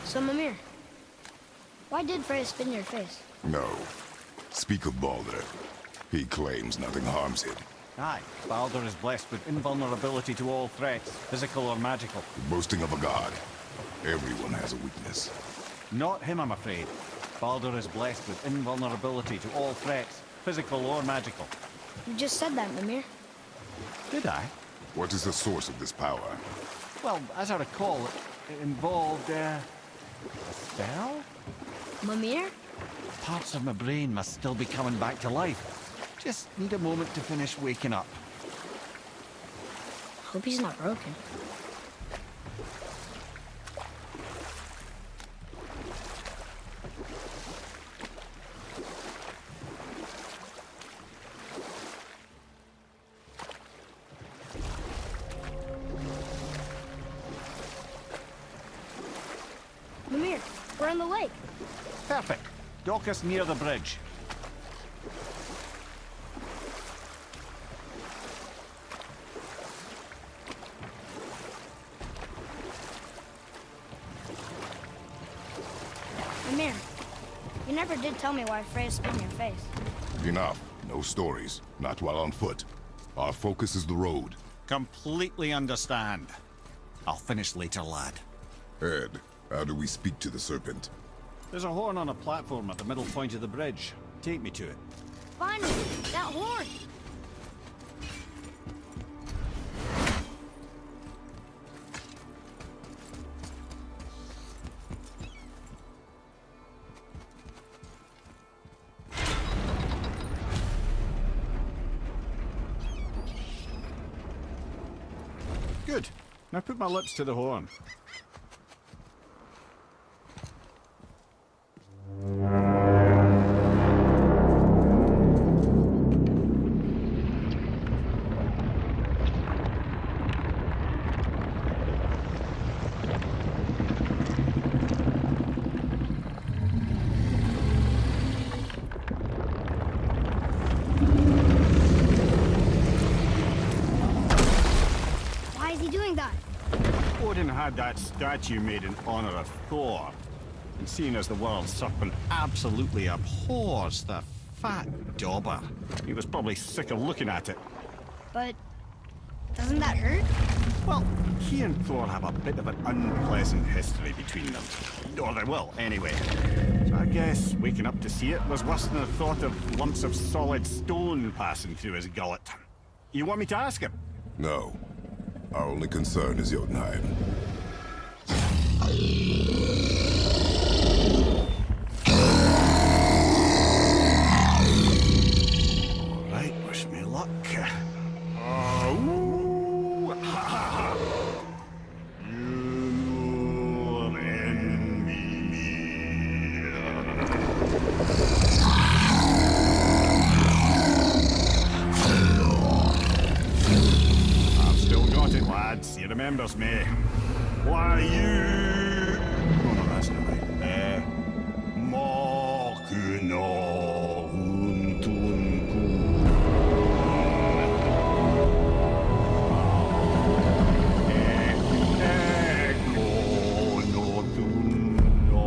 So, Mimir, why did Freya spin your face? No. Speak of Baldur. He claims nothing harms him. Aye, Baldur is blessed with invulnerability to all threats, physical or magical. Boasting of a god. Everyone has a weakness. Not him, I'm afraid. Baldur is blessed with invulnerability to all threats, physical or magical. You just said that, Mimir. Did I? What is the source of this power? Well, as I recall, it involved, a spell? Mimir? Parts of my brain must still be coming back to life. Just need a moment to finish waking up. Hope he's not broken. Mimir, we're on the lake. Perfect. Dock us near the bridge. Mimir, you never did tell me why Freya spit in your face. Enough. No stories. Not while on foot. Our focus is the road. Completely understand. I'll finish later, lad. Ed, how do we speak to the serpent? There's a horn on a platform at the middle point of the bridge. Take me to it. Finally, that horn! Good. Now put my lips to the horn. Why is he doing that? Odin had that statue made in honor of Thor. And seeing as the world serpent absolutely abhors the fat dauber, he was probably sick of looking at it. But doesn't that hurt? Well, he and Thor have a bit of an unpleasant history between them. Or they will, anyway. So I guess waking up to see it was worse than the thought of lumps of solid stone passing through his gullet. You want me to ask him? No. Our only concern is Jotunheim. Right, wish me luck. Ooh, ha, ha, ha. You enemy. I've still got it, lads. He remembers me. Why you? Oh no, that's not right. Mokuno Huntunku. Eko no Tunno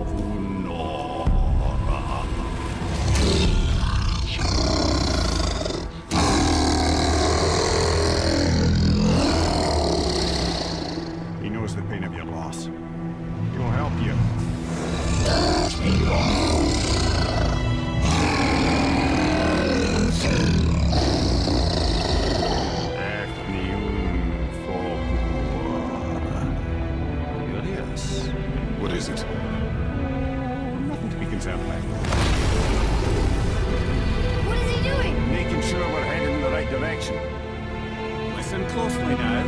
Hunora. He knows the pain of your loss. He will help you. Curious. What is it? Nothing to be concerned with. What is he doing? Making sure we're heading in the right direction. Listen closely now.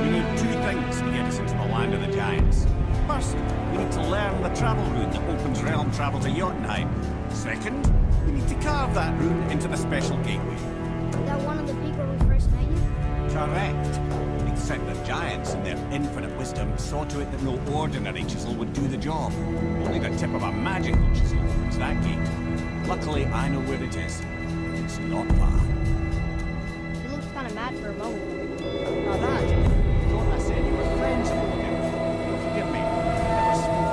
We need two things to get us into the land of the giants. First, we need to learn the travel route that opens realm travel to Jotunheim. Second, we need to carve that route into the special gateway. That one of the peak where we first met you? Correct. Except the giants, in their infinite wisdom, saw to it that no ordinary chisel would do the job. Only the tip of a magical chisel opens that gate. Luckily, I know where it is. It's not far. He looked kind of mad for a moment. Now that, thought I said you were friends with him. Forgive me. Never spoke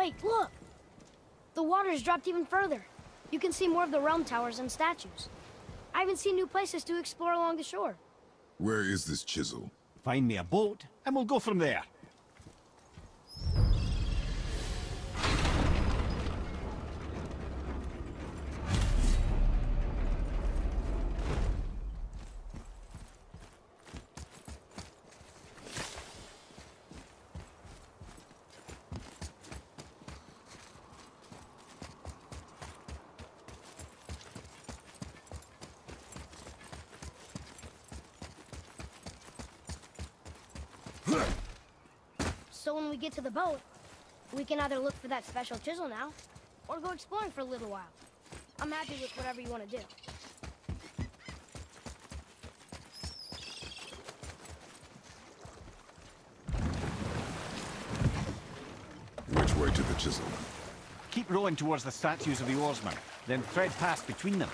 Wait, look! The water's dropped even further. You can see more of the realm towers and statues. I even see new places to explore along the shore. Where is this chisel? Find me a boat, and we'll go from there. So when we get to the boat, we can either look for that special chisel now, or go exploring for a little while. I'm happy with whatever you want to do. Which way to the chisel? Keep rowing towards the statues of the oarsmen, then thread past between them.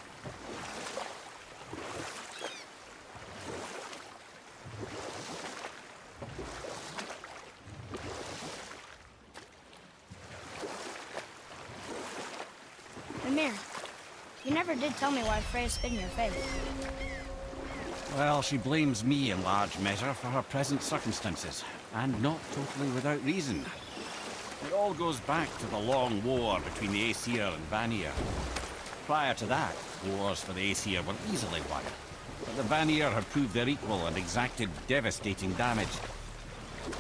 Mimir, you never did tell me why Freya spit in your face. Well, she blames me in large measure for her present circumstances, and not totally without reason. It all goes back to the long war between the Aesir and Vanir. Prior to that, wars for the Aesir were easily won, but the Vanir had proved their equal and exacted devastating damage.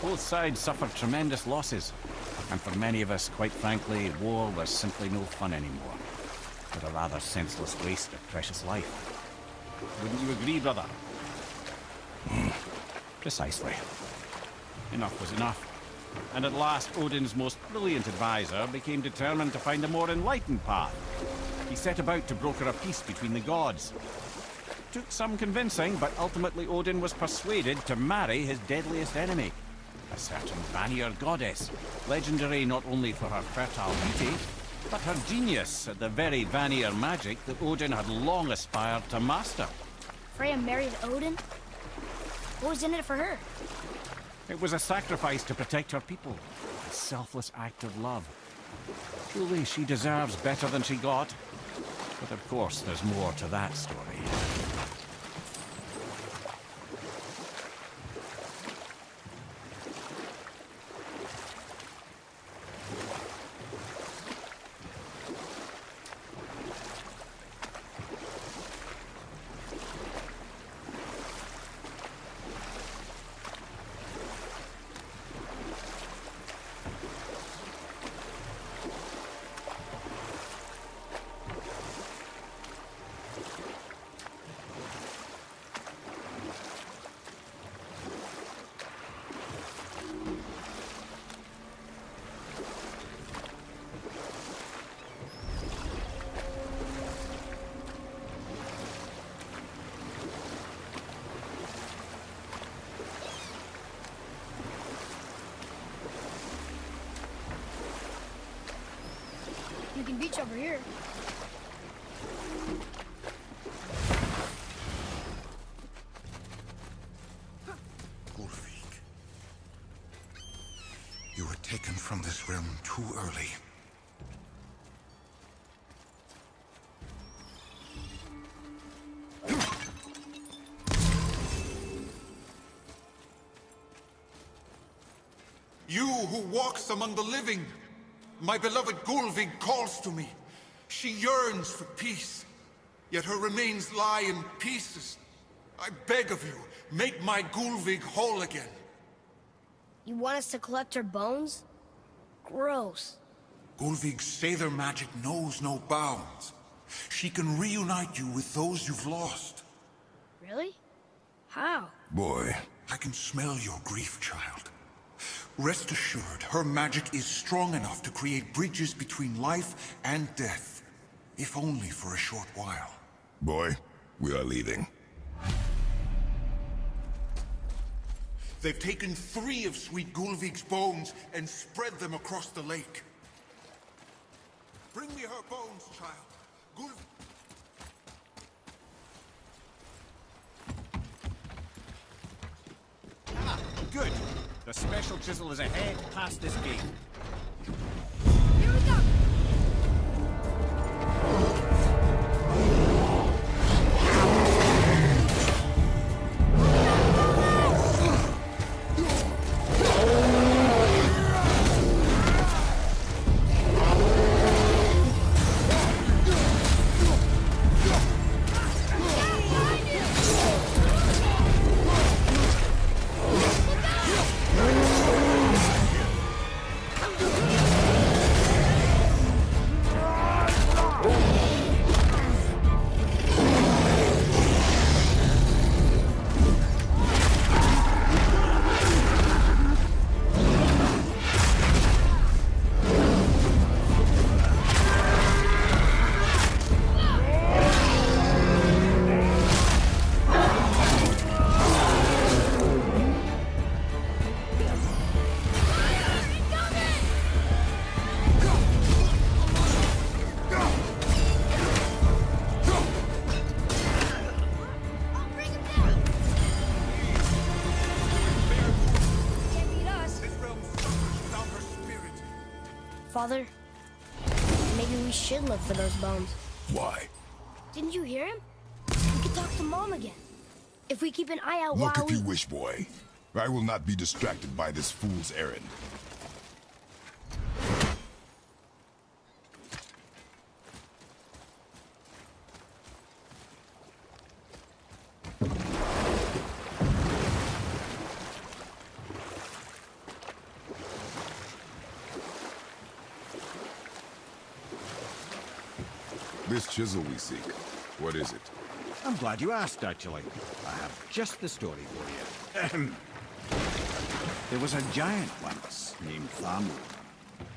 Both sides suffered tremendous losses, and for many of us, quite frankly, war was simply no fun anymore. But a rather senseless waste of precious life. Wouldn't you agree, brother? Precisely. Enough was enough. And at last, Odin's most brilliant advisor became determined to find a more enlightened path. He set about to broker a peace between the gods. Took some convincing, but ultimately Odin was persuaded to marry his deadliest enemy, a certain Vanir goddess, legendary not only for her fertile beauty, but her genius at the very Vanir magic that Odin had long aspired to master. Freya married Odin? What was in it for her? It was a sacrifice to protect her people, a selfless act of love. Truly, she deserves better than she got. But of course, there's more to that story. You can beach over here. Ulfik, you were taken from this realm too early. You who walks among the living, my beloved Gulvig calls to me. She yearns for peace, yet her remains lie in pieces. I beg of you, make my Gulvig whole again. You want us to collect her bones? Gross. Gulvig's Seidr magic knows no bounds. She can reunite you with those you've lost. Really? How? Boy, I can smell your grief, child. Rest assured, her magic is strong enough to create bridges between life and death, if only for a short while. boy, we are leaving. They've taken 3 of Sweet Gulvig's bones and spread them across the lake. Bring me her bones, child. Ah, good. The special chisel is ahead past this gate. Father, maybe we should look for those bones. Why? Didn't you hear him? We could talk to Mom again. If we keep an eye out Look while if you wish, boy. I will not be distracted by this fool's errand. This chisel we seek, what is it? I'm glad you asked, actually. I have just the story for you. Ahem. There was a giant once named Thamur.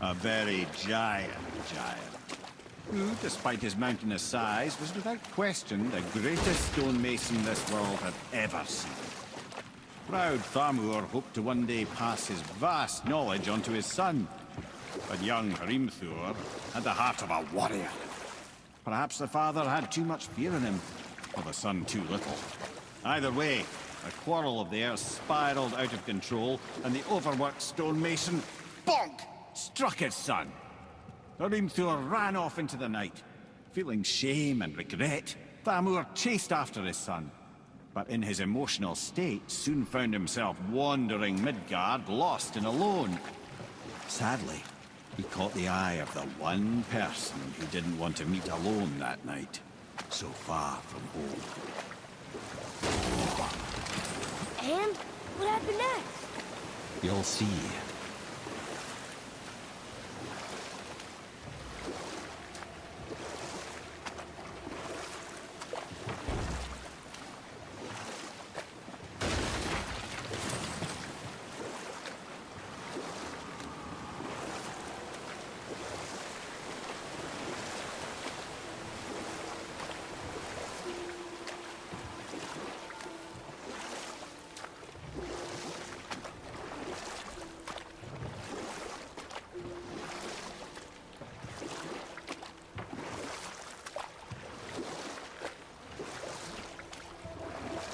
A very giant, who, despite his mountainous size, was without question the greatest stonemason this world had ever seen. Proud Thamur hoped to one day pass his vast knowledge on to his son. But young Hrimthur had the heart of a warrior. Perhaps the father had too much fear in him, or the son too little. Either way, a quarrel of theirs spiraled out of control, and the overworked stonemason, bonk, struck his son. Hrimthur ran off into the night. Feeling shame and regret, Thamur chased after his son. But in his emotional state, soon found himself wandering Midgard, lost and alone. Sadly, he caught the eye of the one person who didn't want to meet alone that night, so far from home. And what happened next? You'll see.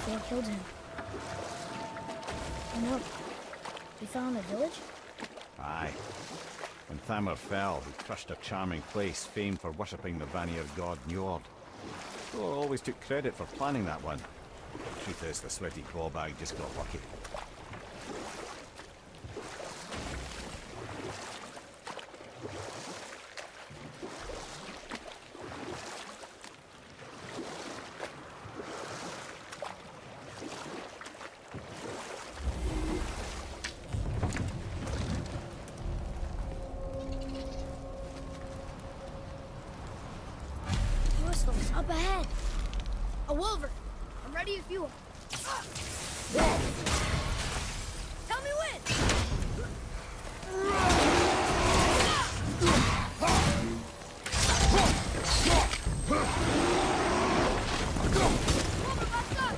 They killed him. No. We fell in the village? Aye. When Thamur fell, he crushed a charming place famed for worshipping the Vanir god Njord. Thor always took credit for planning that one. Truth is, the sweaty clawbag just got lucky. Whistles up ahead. A wolver. I'm ready if you are. Tell me when. Wolver, back up.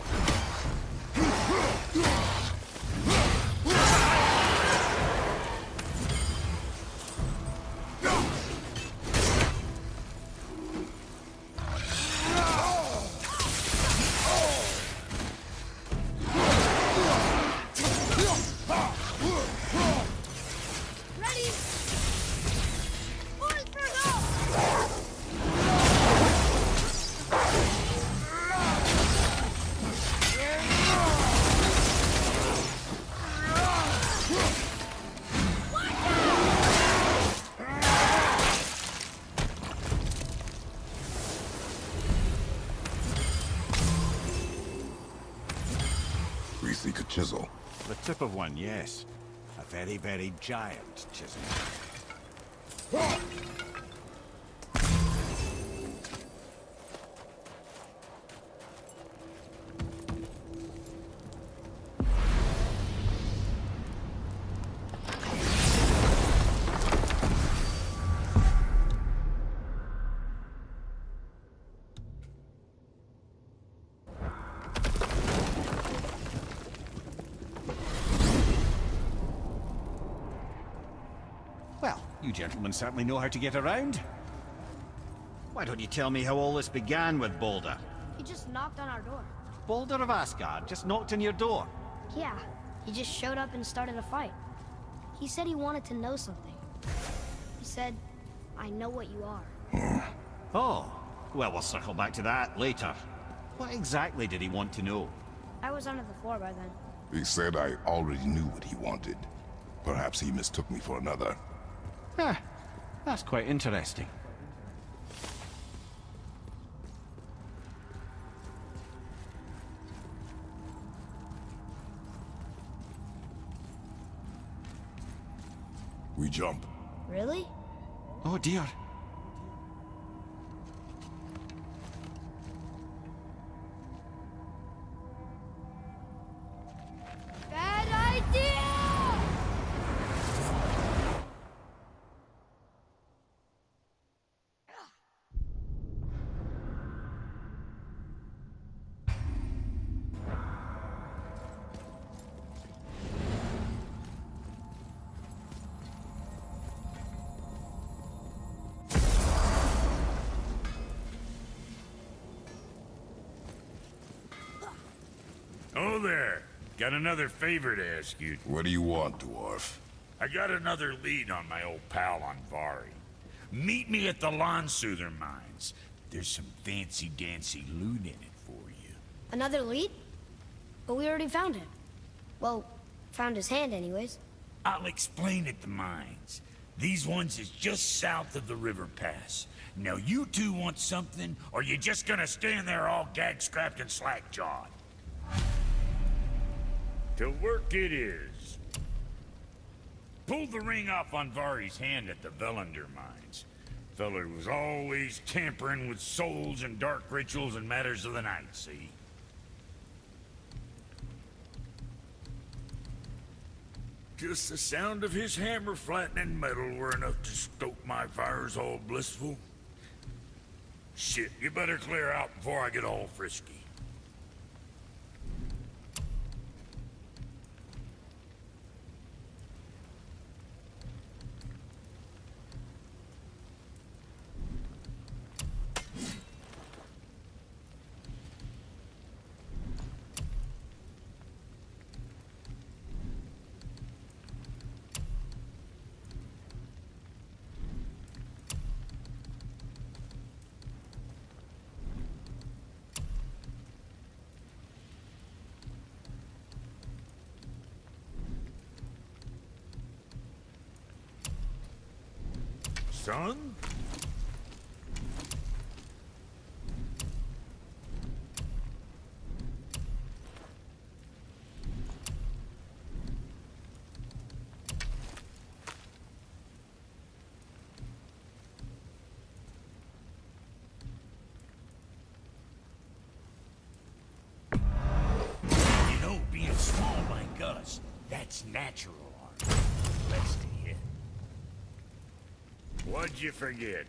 Ready? Boys for go! We seek a chisel. The tip of one, yes. A very, very giant chisel. Well, you gentlemen certainly know how to get around. Why don't you tell me how all this began with Balder? He just knocked on our door. Balder of Asgard just knocked on your door. Yeah, he just showed up and started a fight. He said he wanted to know something. He said, I know what you are. Oh, well, we'll circle back to that later. What exactly did he want to know? I was under the floor by then. He said I already knew what he wanted. Perhaps he mistook me for another. Huh, that's quite interesting. We jump. Really? Oh dear. Bad idea! Oh there. Got another favor to ask you. What do you want, dwarf? I got another lead on my old pal Anvari. Meet me at the Lawn Soother Mines. There's some fancy-dancy loot in it for you. Another lead? But we already found him. Well, found his hand anyways. I'll explain at the mines. These ones is just south of the river pass. Now you two want something, or you just gonna stand there all gag-scrapped and slack-jawed? To work it is. Pulled the ring off Anvari's hand at the Velander mines. Feller was always tampering with souls and dark rituals and matters of the night, see? Just the sound of his hammer flattening metal were enough to stoke my fires all blissful. Shit, you better clear out before I get all frisky. Son? You know, being small like us, that's natural art. Rest of you. What'd you forget?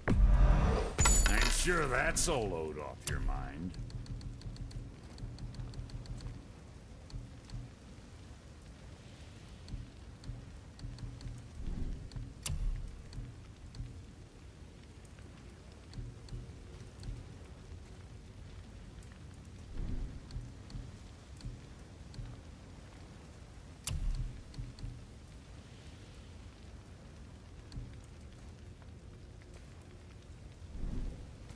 I'm sure that's a load off your mind.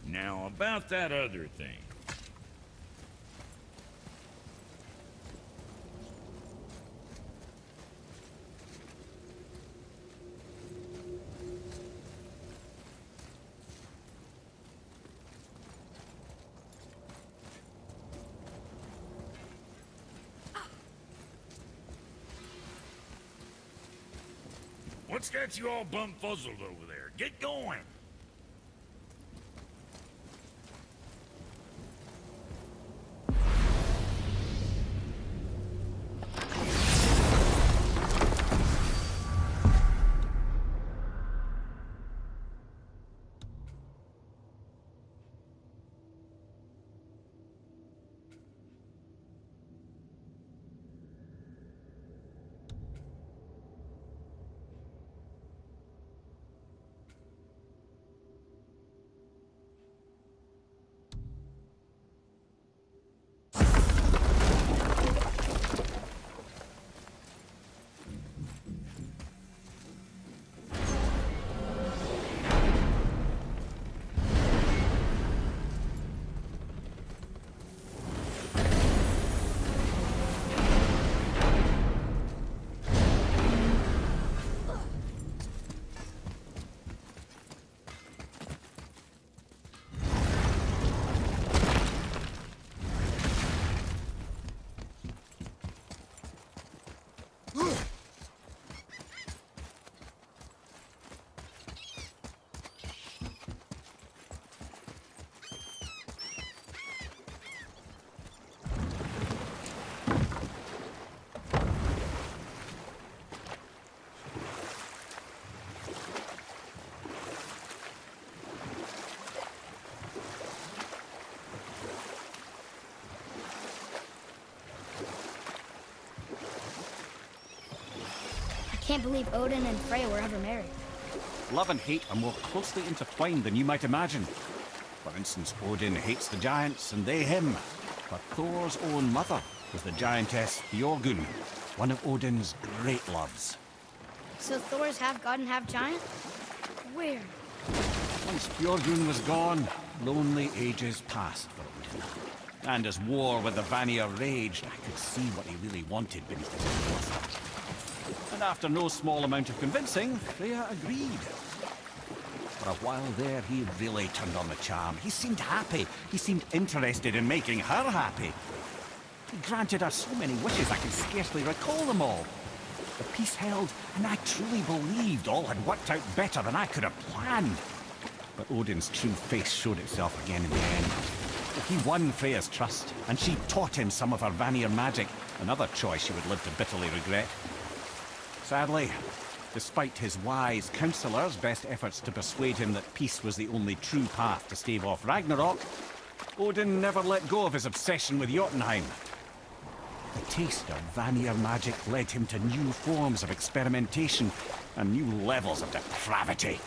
Now, about that other thing. What's got you all bum-fuzzled over there? Get going! can't believe Odin and Freya were ever married. Love and hate are more closely intertwined than you might imagine. For instance, Odin hates the giants and they him. But Thor's own mother was the giantess Fjorgun, one of Odin's great loves. So Thor's half god and half giant? Weird. Once Fjorgun was gone, lonely ages passed for Odin. And as war with the Vanir raged, I could see what he really wanted beneath his clothes. And after no small amount of convincing, Freya agreed. For a while there, he really turned on the charm. He seemed happy. He seemed interested in making her happy. He granted her so many wishes I could scarcely recall them all. The peace held, and I truly believed all had worked out better than I could have planned. But Odin's true face showed itself again in the end. He won Freya's trust, and she taught him some of her Vanir magic, another choice she would live to bitterly regret. Sadly, despite his wise counselors' best efforts to persuade him that peace was the only true path to stave off Ragnarok, Odin never let go of his obsession with Jotunheim. The taste of Vanir magic led him to new forms of experimentation and new levels of depravity.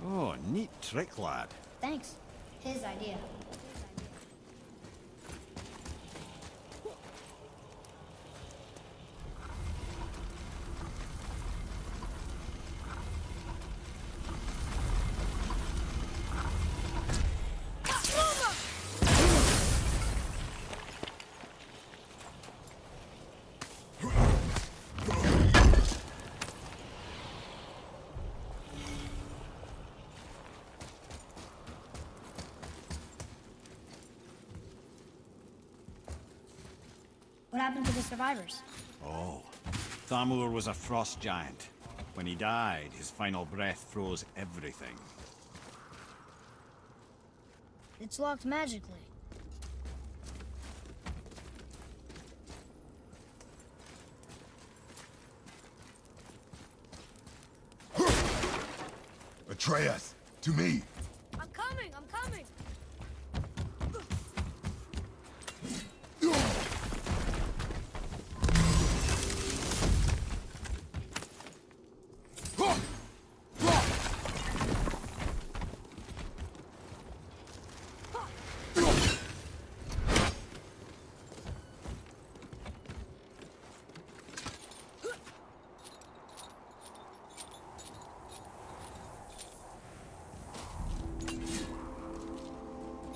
Oh, neat trick, lad. Thanks. His idea. What happened to the survivors? Oh, Thamur was a frost giant. When he died, his final breath froze everything. It's locked magically. Atreus, to me. I'm coming! I'm coming!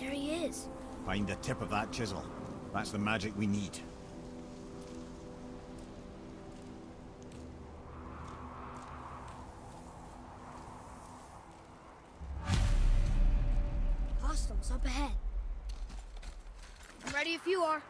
There he is. Find the tip of that chisel. That's the magic we need. Hostiles up ahead. I'm ready if you are.